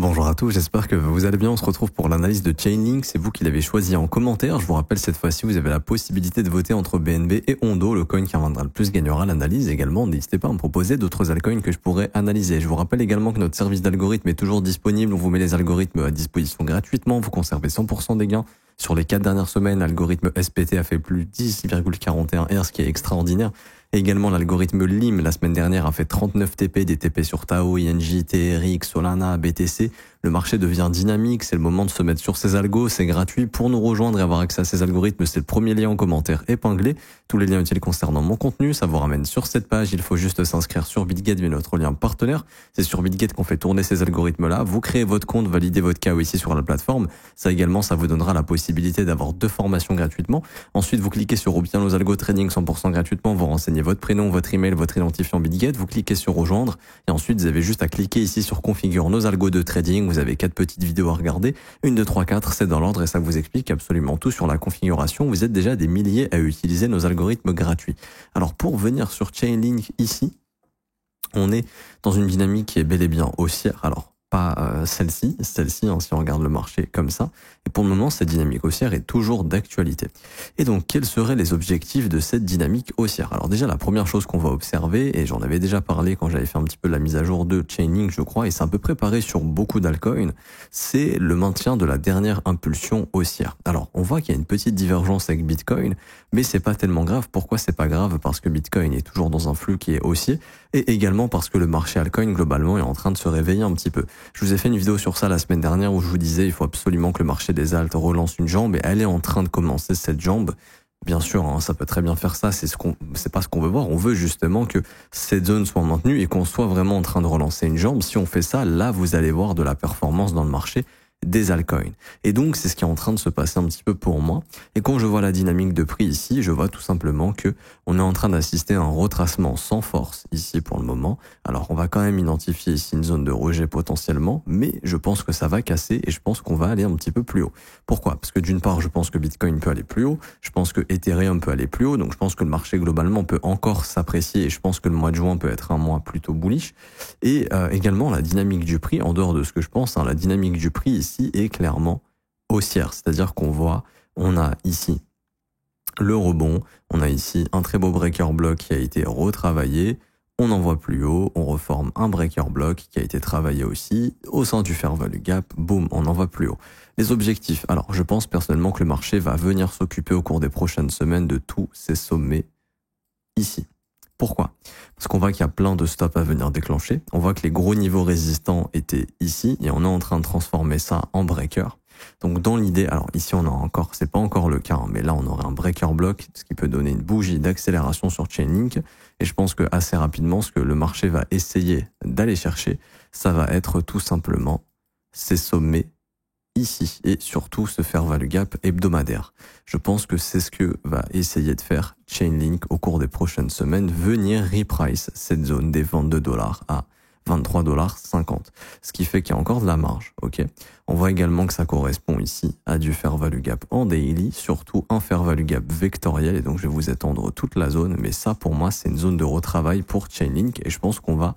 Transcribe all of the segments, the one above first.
Bonjour à tous, j'espère que vous allez bien. On se retrouve pour l'analyse de Chainlink. C'est vous qui l'avez choisi en commentaire. Je vous rappelle, cette fois-ci, vous avez la possibilité de voter entre BNB et Ondo. Le coin qui reviendra le plus gagnera l'analyse. Également, n'hésitez pas à me proposer d'autres altcoins que je pourrais analyser. Je vous rappelle également que notre service d'algorithme est toujours disponible. On vous met les algorithmes à disposition gratuitement. Vous conservez 100% des gains. Sur les 4 dernières semaines, l'algorithme SPT a fait plus 10,41 Hz, ce qui est extraordinaire. Et également, l'algorithme LIM, la semaine dernière, a fait 39 TP, des TP sur Tao, INJ, TRX, Solana, BTC. Le marché devient dynamique, c'est le moment de se mettre sur ces algos, c'est gratuit. Pour nous rejoindre et avoir accès à ces algorithmes, c'est le premier lien en commentaire épinglé. Tous les liens utiles concernant mon contenu, ça vous ramène sur cette page. Il faut juste s'inscrire sur BitGet via notre lien partenaire. C'est sur BitGet qu'on fait tourner ces algorithmes-là. Vous créez votre compte, validez votre KYC sur la plateforme. Ça également, ça vous donnera la possibilité d'avoir 2 formations gratuitement. Ensuite, vous cliquez sur Obtiens nos algos trading 100% gratuitement. Vous renseignez votre prénom, votre email, votre identifiant BitGet. Vous cliquez sur rejoindre. Et ensuite, vous avez juste à cliquer ici sur configure nos algos de trading. Vous avez 4 petites vidéos à regarder. 1, 2, 3, 4, c'est dans l'ordre et ça vous explique absolument tout sur la configuration. Vous êtes déjà des milliers à utiliser nos algorithmes gratuits. Alors, pour venir sur Chainlink ici, on est dans une dynamique qui est bel et bien haussière. Alors, pas celle-ci, si on regarde le marché comme ça. Et pour le moment, cette dynamique haussière est toujours d'actualité. Et donc, quels seraient les objectifs de cette dynamique haussière? Alors déjà, la première chose qu'on va observer, et j'en avais déjà parlé quand j'avais fait un petit peu la mise à jour de Chainlink, je crois, et c'est un peu préparé sur beaucoup d'altcoins, c'est le maintien de la dernière impulsion haussière. Alors, on voit qu'il y a une petite divergence avec Bitcoin, mais c'est pas tellement grave. Pourquoi c'est pas grave? Parce que Bitcoin est toujours dans un flux qui est haussier, et également parce que le marché altcoin, globalement, est en train de se réveiller un petit peu. Je vous ai fait une vidéo sur ça la semaine dernière où je vous disais il faut absolument que le marché des alts relance une jambe et elle est en train de commencer cette jambe. Bien sûr, hein, ça peut très bien faire ça, c'est pas ce qu'on veut voir. On veut justement que cette zone soit maintenue et qu'on soit vraiment en train de relancer une jambe. Si on fait ça, là, vous allez voir de la performance dans le marché des altcoins. Et donc, c'est ce qui est en train de se passer un petit peu pour moi. Et quand je vois la dynamique de prix ici, je vois tout simplement que on est en train d'assister à un retracement sans force ici pour le moment. Alors, on va quand même identifier ici une zone de rejet potentiellement, mais je pense que ça va casser et je pense qu'on va aller un petit peu plus haut. Pourquoi? Parce que d'une part, je pense que Bitcoin peut aller plus haut, je pense que Ethereum peut aller plus haut, donc je pense que le marché globalement peut encore s'apprécier et je pense que le mois de juin peut être un mois plutôt bullish. Et également, la dynamique du prix, en dehors de ce que je pense, la dynamique du prix ici est clairement haussière, c'est-à-dire on a ici le rebond, on a ici un très beau breaker block qui a été retravaillé, on envoie plus haut, on reforme un breaker block qui a été travaillé aussi, au sein du fair value gap, boum, on envoie plus haut. Les objectifs, alors je pense personnellement que le marché va venir s'occuper au cours des prochaines semaines de tous ces sommets ici. Pourquoi? Parce qu'on voit qu'il y a plein de stops à venir déclencher. On voit que les gros niveaux résistants étaient ici et on est en train de transformer ça en breaker. Donc dans l'idée, alors ici on a encore, c'est pas encore le cas, hein, mais là on aurait un breaker block, ce qui peut donner une bougie d'accélération sur Chainlink. Et je pense que assez rapidement, ce que le marché va essayer d'aller chercher, ça va être tout simplement ces sommets ici et surtout ce fair value gap hebdomadaire. Je pense que c'est ce que va essayer de faire Chainlink au cours des prochaines semaines, venir reprice cette zone des $22 à 23,50 $. Ce qui fait qu'il y a encore de la marge, ok? On voit également que ça correspond ici à du fair value gap en daily, surtout un fair value gap vectoriel, et donc je vais vous étendre toute la zone, mais ça pour moi c'est une zone de retravail pour Chainlink et je pense qu'on va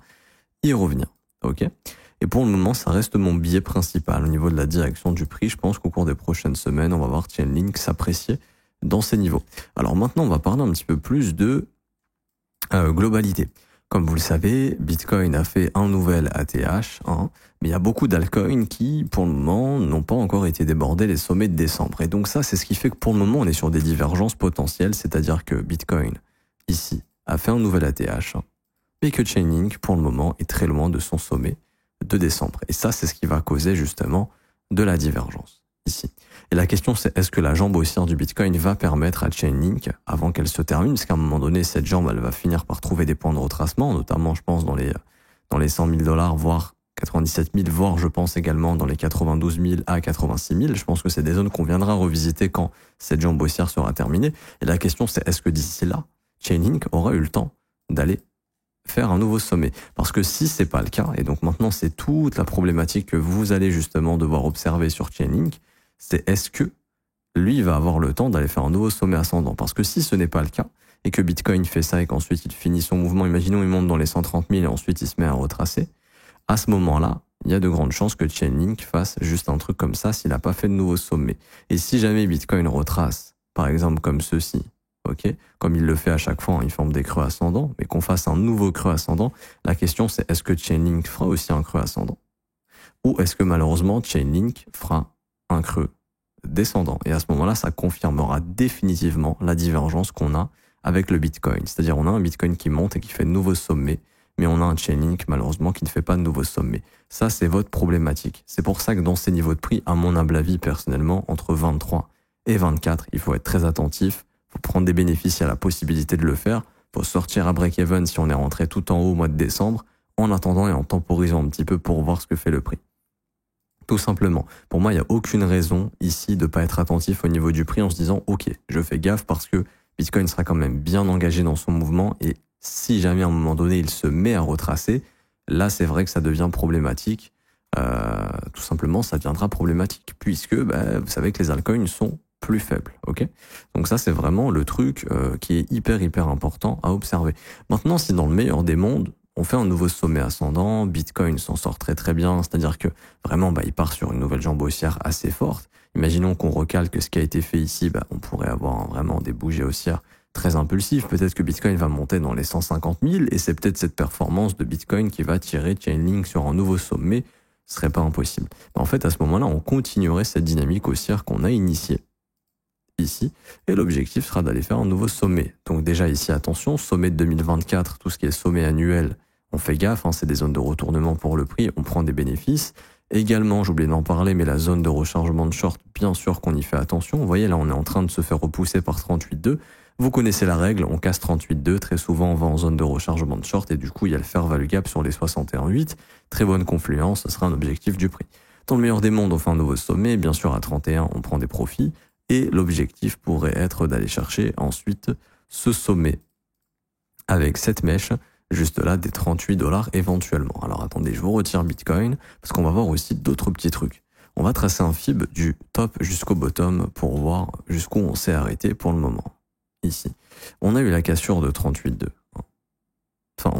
y revenir, ok? Et pour le moment, ça reste mon biais principal au niveau de la direction du prix. Je pense qu'au cours des prochaines semaines, on va voir Chainlink s'apprécier dans ces niveaux. Alors maintenant, on va parler un petit peu plus de globalité. Comme vous le savez, Bitcoin a fait un nouvel ATH, hein, mais il y a beaucoup d'altcoins qui, pour le moment, n'ont pas encore été débordés les sommets de décembre. Et donc ça, c'est ce qui fait que pour le moment, on est sur des divergences potentielles, c'est-à-dire que Bitcoin, ici, a fait un nouvel ATH, hein, mais que Chainlink, pour le moment, est très loin de son sommet de décembre. Et ça, c'est ce qui va causer justement de la divergence ici. Et la question, c'est est-ce que la jambe haussière du Bitcoin va permettre à Chainlink, avant qu'elle se termine, parce qu'à un moment donné, cette jambe, elle va finir par trouver des points de retracement, notamment, je pense, dans les $100 000, voire 97 000, voire, je pense, également dans les 92 000 à 86 000. Je pense que c'est des zones qu'on viendra revisiter quand cette jambe haussière sera terminée. Et la question, c'est est-ce que d'ici là, Chainlink aura eu le temps d'aller faire un nouveau sommet? Parce que si c'est pas le cas, et donc maintenant c'est toute la problématique que vous allez justement devoir observer sur Chainlink, c'est est-ce que lui va avoir le temps d'aller faire un nouveau sommet ascendant? Parce que si ce n'est pas le cas, et que Bitcoin fait ça et qu'ensuite il finit son mouvement, imaginons il monte dans les 130 000 et ensuite il se met à retracer, à ce moment-là, il y a de grandes chances que Chainlink fasse juste un truc comme ça s'il n'a pas fait de nouveau sommet. Et si jamais Bitcoin retrace, par exemple comme ceci, ok, comme il le fait à chaque fois, il forme des creux ascendants, mais qu'on fasse un nouveau creux ascendant, la question c'est est-ce que Chainlink fera aussi un creux ascendant? Ou est-ce que malheureusement Chainlink fera un creux descendant? Et à ce moment-là, ça confirmera définitivement la divergence qu'on a avec le Bitcoin. C'est-à-dire on a un Bitcoin qui monte et qui fait de nouveaux sommets, mais on a un Chainlink malheureusement qui ne fait pas de nouveaux sommets. Ça, c'est votre problématique. C'est pour ça que dans ces niveaux de prix, à mon humble avis personnellement, entre 23 et 24, il faut être très attentif, il faut prendre des bénéfices, il y a la possibilité de le faire, il faut sortir à break-even si on est rentré tout en haut au mois de décembre, en attendant et en temporisant un petit peu pour voir ce que fait le prix. Tout simplement. Pour moi, il n'y a aucune raison ici de ne pas être attentif au niveau du prix en se disant « Ok, je fais gaffe parce que Bitcoin sera quand même bien engagé dans son mouvement et si jamais à un moment donné il se met à retracer, là c'est vrai que ça devient problématique. Tout simplement, ça deviendra problématique puisque vous savez que les altcoins sont plus faibles. Ok, donc ça c'est vraiment le truc qui est hyper important à observer. Maintenant, si dans le meilleur des mondes, on fait un nouveau sommet ascendant, Bitcoin s'en sort très bien, c'est-à-dire que vraiment il part sur une nouvelle jambe haussière assez forte. Imaginons qu'on recalque ce qui a été fait ici, on pourrait avoir vraiment des bougies haussières très impulsives. Peut-être que Bitcoin va monter dans les 150 000 et c'est peut-être cette performance de Bitcoin qui va tirer Chainlink sur un nouveau sommet. Ce serait pas impossible. En fait, à ce moment-là, on continuerait cette dynamique haussière qu'on a initiée ici et l'objectif sera d'aller faire un nouveau sommet. Donc déjà ici, attention, sommet de 2024, tout ce qui est sommet annuel, on fait gaffe, c'est des zones de retournement pour le prix, on prend des bénéfices. Également, j'ai oublié d'en parler, mais la zone de rechargement de short, bien sûr qu'on y fait attention. Vous voyez, là, on est en train de se faire repousser par 38,2. Vous connaissez la règle, on casse 38,2. Très souvent, on va en zone de rechargement de short et du coup, il y a le fair value gap sur les 61,8. Très bonne confluence, ce sera un objectif du prix. Dans le meilleur des mondes, on fait un nouveau sommet. Bien sûr, à 31, on prend des profits. Et l'objectif pourrait être d'aller chercher ensuite ce sommet avec cette mèche juste là des 38$ éventuellement. Alors attendez, je vous retire Bitcoin parce qu'on va voir aussi d'autres petits trucs. On va tracer un fib du top jusqu'au bottom pour voir jusqu'où on s'est arrêté pour le moment. Ici, on a eu la cassure de 38,2. Enfin,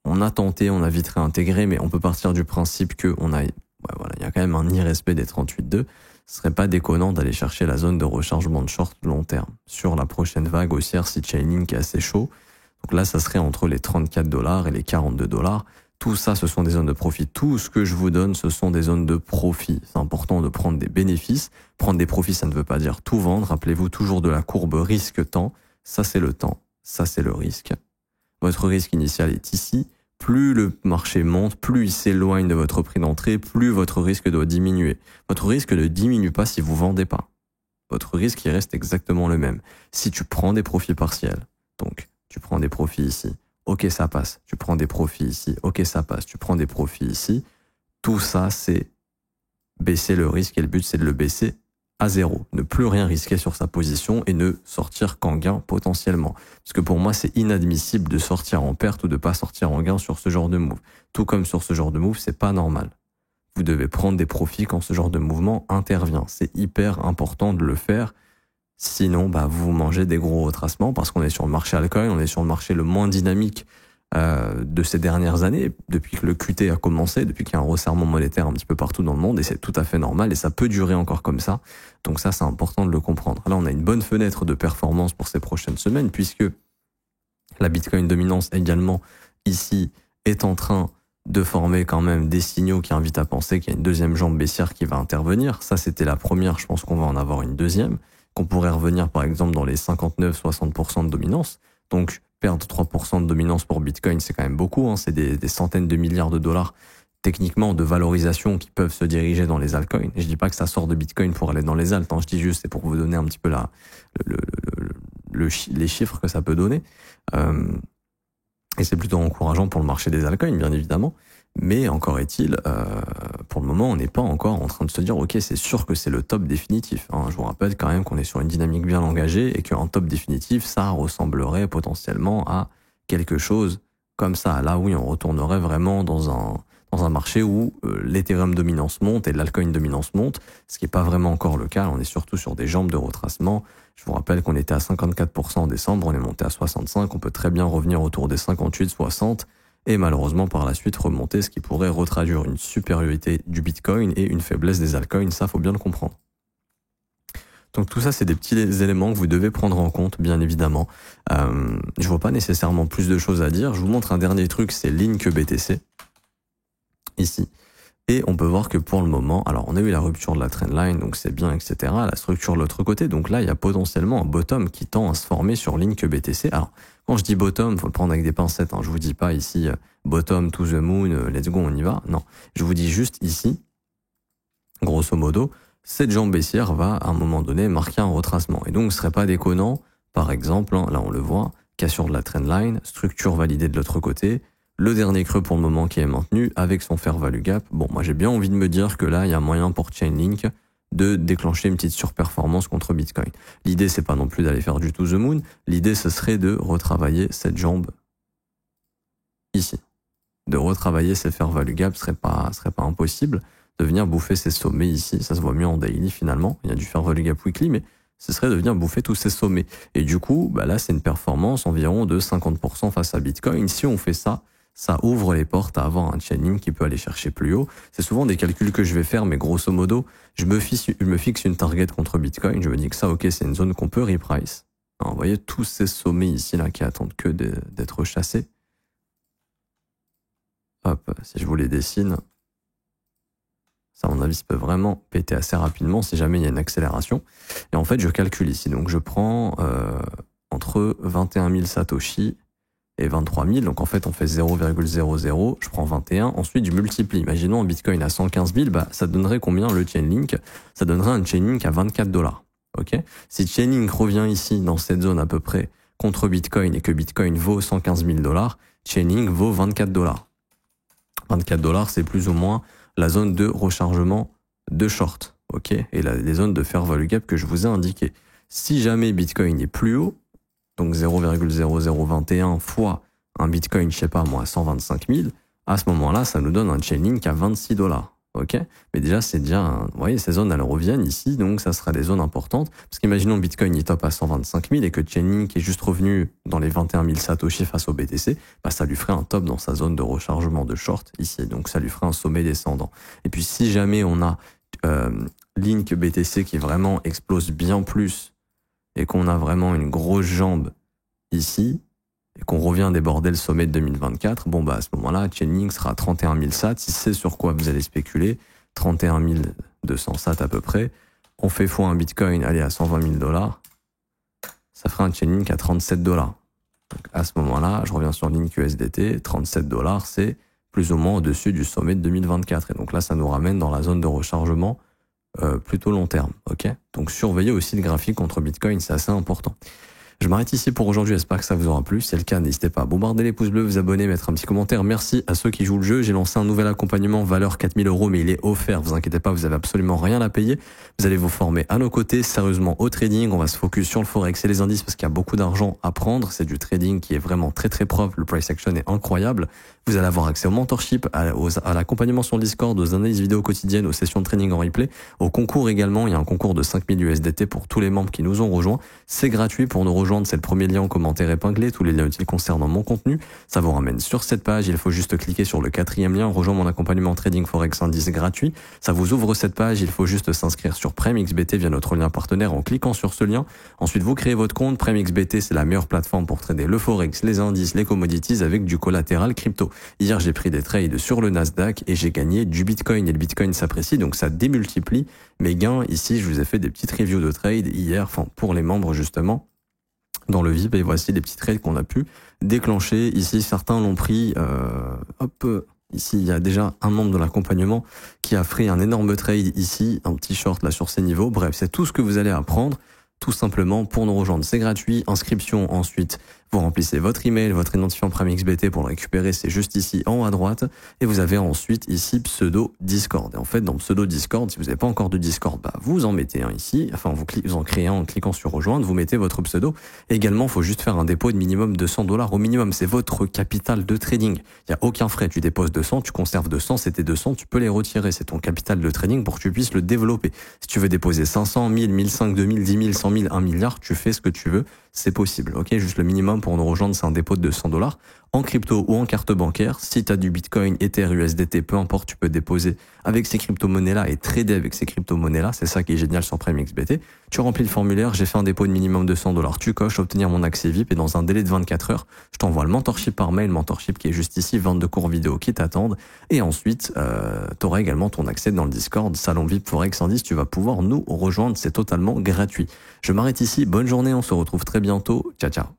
on a tenté, on a vite réintégré, mais on peut partir du principe que il y a quand même un irrespect des 38,2. Ce serait pas déconnant d'aller chercher la zone de rechargement de short long terme sur la prochaine vague haussière si Chainlink est assez chaud. Donc là, ça serait entre les 34$ et les 42$. Tout ça, ce sont des zones de profit. Tout ce que je vous donne, ce sont des zones de profit. C'est important de prendre des bénéfices. Prendre des profits, ça ne veut pas dire tout vendre. Rappelez-vous toujours de la courbe risque-temps. Ça, c'est le temps. Ça, c'est le risque. Votre risque initial est ici. Plus le marché monte, plus il s'éloigne de votre prix d'entrée, plus votre risque doit diminuer. Votre risque ne diminue pas si vous vendez pas. Votre risque, il reste exactement le même. Si tu prends des profits partiels, donc tu prends des profits ici, ok ça passe, tu prends des profits ici, ok ça passe, tu prends des profits ici, tout ça c'est baisser le risque et le but c'est de le baisser à zéro, ne plus rien risquer sur sa position et ne sortir qu'en gain potentiellement. Parce que pour moi c'est inadmissible de sortir en perte ou de pas sortir en gain sur ce genre de move. Tout comme sur ce genre de move, c'est pas normal. Vous devez prendre des profits quand ce genre de mouvement intervient. C'est hyper important de le faire. Sinon, vous mangez des gros retracements parce qu'on est sur le marché altcoin, on est sur le marché le moins dynamique de ces dernières années, depuis que le QT a commencé, depuis qu'il y a un resserrement monétaire un petit peu partout dans le monde, et c'est tout à fait normal, et ça peut durer encore comme ça. Donc ça, c'est important de le comprendre. Là, on a une bonne fenêtre de performance pour ces prochaines semaines, puisque la Bitcoin dominance également, ici, est en train de former quand même des signaux qui invitent à penser qu'il y a une deuxième jambe baissière qui va intervenir. Ça, c'était la première, je pense qu'on va en avoir une deuxième, qu'on pourrait revenir par exemple dans les 59-60% de dominance. Donc, perdre 3% de dominance pour Bitcoin, c'est quand même beaucoup, c'est des centaines de milliards de dollars techniquement de valorisation qui peuvent se diriger dans les altcoins. Et je dis pas que ça sort de Bitcoin pour aller dans les alt, je dis juste c'est pour vous donner un petit peu les chiffres que ça peut donner. Et c'est plutôt encourageant pour le marché des altcoins, bien évidemment. Mais encore est-il, pour le moment, on n'est pas encore en train de se dire, ok, c'est sûr que c'est le top définitif. Je vous rappelle quand même qu'on est sur une dynamique bien engagée et qu'un top définitif, ça ressemblerait potentiellement à quelque chose comme ça. Là, oui, on retournerait vraiment dans un marché où l'Ethereum dominance monte et l'altcoin dominance monte, ce qui n'est pas vraiment encore le cas. On est surtout sur des jambes de retracement. Je vous rappelle qu'on était à 54% en décembre, on est monté à 65%, on peut très bien revenir autour des 58, 60%. et malheureusement par la suite remonter, ce qui pourrait retraduire une supériorité du Bitcoin et une faiblesse des altcoins, ça faut bien le comprendre. Donc tout ça, c'est des petits éléments que vous devez prendre en compte, bien évidemment. Je vois pas nécessairement plus de choses à dire. Je vous montre un dernier truc, c'est Link BTC, ici. Et on peut voir que pour le moment, alors on a eu la rupture de la trendline, donc c'est bien, etc. La structure de l'autre côté, donc là, il y a potentiellement un bottom qui tend à se former sur Link BTC. Alors, quand je dis bottom, faut le prendre avec des pincettes, hein. Je vous dis pas ici, bottom to the moon, let's go, on y va. Non, je vous dis juste ici, grosso modo, cette jambe baissière va, à un moment donné, marquer un retracement. Et donc, ce serait pas déconnant, par exemple, hein, là on le voit, cassure de la trendline, structure validée de l'autre côté, le dernier creux pour le moment qui est maintenu avec son fair value gap. Bon, moi j'ai bien envie de me dire que là, il y a moyen pour Chainlink de déclencher une petite surperformance contre Bitcoin. L'idée, c'est pas non plus d'aller faire du to the moon. L'idée, ce serait de retravailler cette jambe ici. De retravailler ces fair value gap serait pas impossible. De venir bouffer ces sommets ici. Ça se voit mieux en daily finalement. Il y a du fair value gap weekly, mais ce serait de venir bouffer tous ces sommets. Et du coup, bah là, c'est une performance environ de 50% face à Bitcoin. Si on fait ça, ça ouvre les portes à avoir un Chainlink qui peut aller chercher plus haut. C'est souvent des calculs que je vais faire, mais grosso modo, je me fixe une target contre Bitcoin. Je me dis que ça, ok, c'est une zone qu'on peut reprice. Alors, vous voyez tous ces sommets ici, là, qui attendent que d'être chassés. Hop, si je vous les dessine, ça, à mon avis, ça peut vraiment péter assez rapidement si jamais il y a une accélération. Et en fait, je calcule ici. Donc, je prends entre 21 000 Satoshi et 23 000, donc en fait on fait 0,00, je prends 21, ensuite je multiplie. Imaginons un Bitcoin à 115 000, bah, ça donnerait combien le Chainlink? Ça donnerait un Chainlink à 24 $. Ok? Si Chainlink revient ici dans cette zone à peu près contre Bitcoin et que Bitcoin vaut 115 000 $, Chainlink vaut 24 $. 24 $, c'est plus ou moins la zone de rechargement de short, ok? Et les zones de fair value gap que je vous ai indiquées. Si jamais Bitcoin est plus haut, donc 0,0021 fois un Bitcoin, je sais pas moi, 125 000, à ce moment-là, ça nous donne un Chainlink à 26 $. Ok? Mais déjà, c'est déjà, vous voyez, ces zones, elles reviennent ici, donc ça sera des zones importantes. Parce qu'imaginons Bitcoin, il top à 125 000 et que Chainlink est juste revenu dans les 21 000 Satoshi face au BTC, bah, ça lui ferait un top dans sa zone de rechargement de short ici. Donc, ça lui ferait un sommet descendant. Et puis, si jamais on a, Link BTC qui vraiment explose bien plus et qu'on a vraiment une grosse jambe ici, et qu'on revient déborder le sommet de 2024, bon bah à ce moment-là, Chainlink sera à 31 000 sats, si c'est sur quoi vous allez spéculer, 31 200 sats à peu près, on fait fois un Bitcoin, allez à 120 000 $, ça fera un Chainlink à 37 $. Donc à ce moment-là, je reviens sur Link USDT, 37 $, c'est plus ou moins au-dessus du sommet de 2024, et donc là ça nous ramène dans la zone de rechargement plutôt long terme, ok? Donc surveillez aussi le graphique contre Bitcoin, c'est assez important. Je m'arrête ici pour aujourd'hui, j'espère que ça vous aura plu. Si c'est le cas, n'hésitez pas à bombarder les pouces bleus, vous abonner, mettre un petit commentaire. Merci à ceux qui jouent le jeu. J'ai lancé un nouvel accompagnement, valeur 4 000 €, mais il est offert. Vous inquiétez pas, vous avez absolument rien à payer. Vous allez vous former à nos côtés, sérieusement au trading. On va se focus sur le forex et les indices parce qu'il y a beaucoup d'argent à prendre. C'est du trading qui est vraiment très très propre. Le price action est incroyable. Vous allez avoir accès au mentorship, à l'accompagnement sur Discord, aux analyses vidéo quotidiennes, aux sessions de training en replay, au concours également. Il y a un concours de 5 000 USDT pour tous les membres qui nous ont rejoints. C'est gratuit. Pour nous rejoindre, c'est le premier lien en commentaire épinglé. Tous les liens utiles concernant mon contenu. Ça vous ramène sur cette page. Il faut juste cliquer sur le 4e lien, rejoindre mon accompagnement trading forex indice gratuit. Ça vous ouvre cette page. Il faut juste s'inscrire sur PrimeXBT via notre lien partenaire en cliquant sur ce lien. Ensuite, vous créez votre compte. PrimeXBT, c'est la meilleure plateforme pour trader le forex, les indices, les commodities avec du collatéral crypto. Hier, j'ai pris des trades sur le Nasdaq et j'ai gagné du Bitcoin. Et le Bitcoin s'apprécie, donc ça démultiplie mes gains. Ici, je vous ai fait des petites reviews de trades hier, enfin pour les membres justement, dans le VIP. Et voici les petits trades qu'on a pu déclencher. Ici, certains l'ont pris. Ici, il y a déjà un membre de l'accompagnement qui a pris un énorme trade ici, un petit short là sur ces niveaux. Bref, c'est tout ce que vous allez apprendre. Tout simplement pour nous rejoindre, c'est gratuit. Inscription ensuite, vous remplissez votre email, votre identifiant PrimeXBT pour le récupérer, c'est juste ici en haut à droite. Et vous avez ensuite ici pseudo Discord. Et en fait, dans pseudo Discord, si vous n'avez pas encore de Discord, bah vous en mettez un ici. Enfin, vous en créez un en cliquant sur rejoindre, vous mettez votre pseudo. Également, il faut juste faire un dépôt de minimum 200 $ au minimum. C'est votre capital de trading. Il n'y a aucun frais. Tu déposes 200, tu conserves 200, c'était 200, tu peux les retirer. C'est ton capital de trading pour que tu puisses le développer. Si tu veux déposer 500, 1000, 1500, 2000, 10 000, 100 000, 1 milliard, tu fais ce que tu veux. C'est possible. Ok, juste le minimum pour nous rejoindre, c'est un dépôt de $200 en crypto ou en carte bancaire. Si tu as du Bitcoin, Ether, USDT, peu importe, tu peux déposer avec ces crypto-monnaies-là et trader avec ces crypto-monnaies-là. C'est ça qui est génial sur PrimeXBT. Tu remplis le formulaire, j'ai fait un dépôt de minimum $200, tu coches, obtenir mon accès VIP et dans un délai de 24 heures, je t'envoie le mentorship par mail, mentorship qui est juste ici, 22 cours vidéo qui t'attendent. Et ensuite, tu auras également ton accès dans le Discord, Salon VIP Forex Indice, tu vas pouvoir nous rejoindre, c'est totalement gratuit. Je m'arrête ici, bonne journée, on se retrouve très bientôt, ciao ciao.